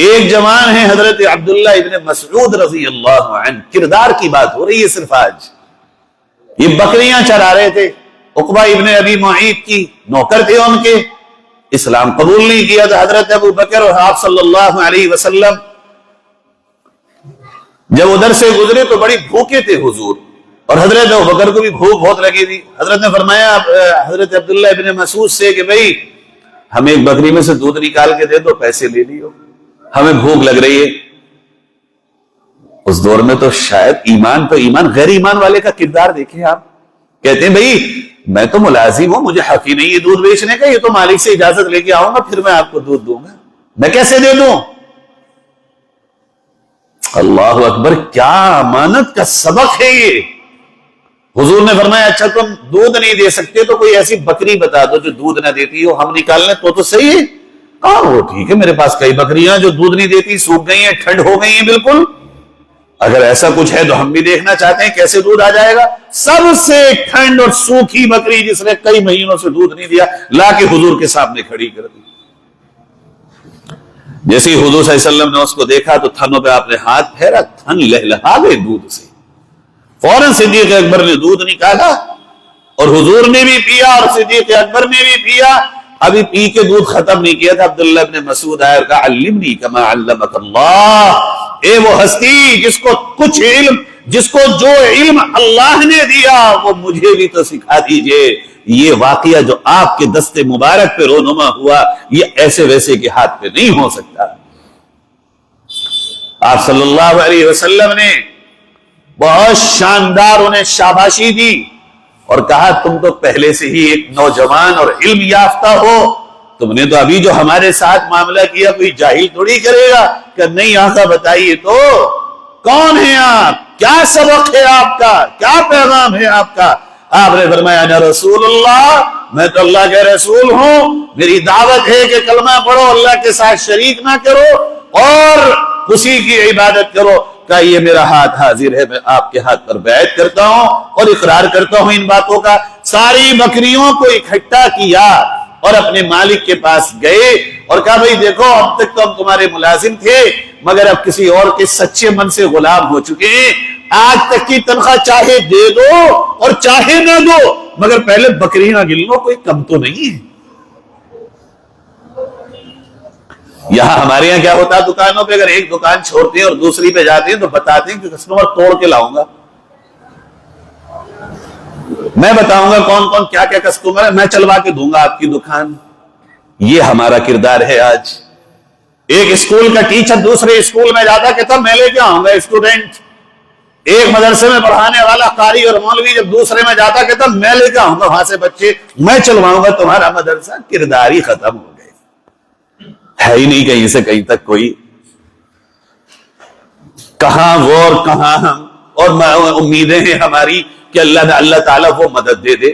ایک جوان ہیں حضرت عبداللہ ابن مسعود رضی اللہ عنہ، کردار کی بات ہو رہی ہے صرف آج. یہ بکریاں چرا رہے تھے، عقبہ ابن ابی معیط کی نوکر تھے ان کے، اسلام قبول نہیں کیا تھا. حضرت ابو بکر اور آپ صلی اللہ علیہ وسلم جب ادھر سے گزرے تو بڑی بھوکے تھے حضور، اور حضرت ابو بکر کو بھی بھوک بہت لگی تھی. حضرت نے فرمایا حضرت عبداللہ ابن مسعود سے کہ بھائی ہمیں ایک بکری میں سے دودھ نکال کے دے دو، پیسے لے لیو، ہمیں بھوک لگ رہی ہے. اس دور میں تو شاید ایمان تو ایمان، غیر ایمان والے کا کردار دیکھیں آپ. کہتے ہیں بھائی میں تو ملازم ہوں، مجھے حق ہی نہیں ہے دودھ بیچنے کا، یہ تو مالک سے اجازت لے کے آؤں گا پھر میں آپ کو دودھ دوں گا، میں کیسے دے دوں؟ اللہ اکبر، کیا امانت کا سبق ہے یہ. حضور نے فرمایا اچھا تم دودھ نہیں دے سکتے تو کوئی ایسی بکری بتا دو جو دودھ نہ دیتی ہو، ہم نکال لیں تو صحیح ہے. ہاں وہ ٹھیک ہے، میرے پاس کئی بکریاں جو دودھ نہیں دیتی، سوکھ گئی ہیں، ٹھنڈ ہو گئی ہیں بالکل، اگر ایسا کچھ ہے تو ہم بھی دیکھنا چاہتے ہیں کیسے دودھ آ جائے گا. سب سے ٹھنڈ اور سوکھی بکری جس نے کئی مہینوں سے دودھ نہیں دیا لا کے حضور کے سامنے کھڑی کر دی. جیسے حضور صلی اللہ علیہ وسلم نے اس کو دیکھا تو تھنوں پہ آپ نے ہاتھ پھیرا، تھن لہلہا گئے دودھ سے. فوراً صدیق اکبر نے دودھ نکالا اور حضور نے بھی پیا اور صدیق اکبر نے بھی پیا. ابھی پی کے دودھ ختم نہیں کیا تھا، عبداللہ ابن مسعود آیا اور کہا علمنی کما علمک اللہ. اے وہ ہستی جس کو کچھ علم، جس کو جو علم اللہ نے دیا وہ مجھے بھی تو سکھا دیجئے. یہ واقعہ جو آپ کے دست مبارک پہ رونما ہوا یہ ایسے ویسے کے ہاتھ پہ نہیں ہو سکتا. آپ صلی اللہ علیہ وسلم نے بہت شاندار انہیں شاباشی دی اور کہا تم تو پہلے سے ہی ایک نوجوان اور علم یافتہ ہو، تم نے تو ابھی جو ہمارے ساتھ معاملہ کیا کوئی جاہل تھوڑی کرے گا. کہ نہیں آقا بتائیے تو کون ہیں آپ، کیا سبق ہے آپ کا، کیا پیغام ہے آپ کا؟ آپ نے فرمایا انا رسول اللہ، میں تو اللہ کے رسول ہوں، میری دعوت ہے کہ کلمہ پڑھو، اللہ کے ساتھ شریک نہ کرو اور اسی کی عبادت کرو. کہ یہ میرا ہاتھ حاضر ہے، میں آپ کے ہاتھ پر بیعت کرتا ہوں اور اقرار کرتا ہوں ان باتوں کا. ساری بکریوں کو اکٹھا کیا اور اپنے مالک کے پاس گئے اور کہا بھئی دیکھو اب تک تو ہم تمہارے ملازم تھے مگر اب کسی اور کے سچے من سے غلام ہو چکے ہیں، آج تک کی تنخواہ چاہے دے دو اور چاہے نہ دو مگر پہلے بکریاں گن لو، کوئی کم تو نہیں ہے. یہاں ہمارے یہاں کیا ہوتا ہے دکانوں پہ اگر ایک دکان چھوڑتے ہیں اور دوسری پہ جاتے ہیں تو بتاتے ہیں کہ کسٹمر توڑ کے لاؤں گا. میں بتاؤں گا کون کون کیا کیا کسٹمر ہے، میں چلوا کے دوں گا آپ کی دکان. یہ ہمارا کردار ہے آج. ایک اسکول کا ٹیچر دوسرے اسکول میں جاتا کہتا میں لے کے آؤں گا اسٹوڈنٹ. ایک مدرسے میں پڑھانے والا قاری اور مولوی جب دوسرے میں جاتا کہتا میں لے کے آؤں گا وہاں سے بچے، میں چلواؤں گا تمہارا مدرسہ. کردار ہی ختم ہو گئے، ہے ہی نہیں کہیں سے کہیں تک کوئی. کہاں وہ اور کہاں ہم، اور امیدیں ہیں ہماری کہ اللہ تعالیٰ وہ مدد دے دے.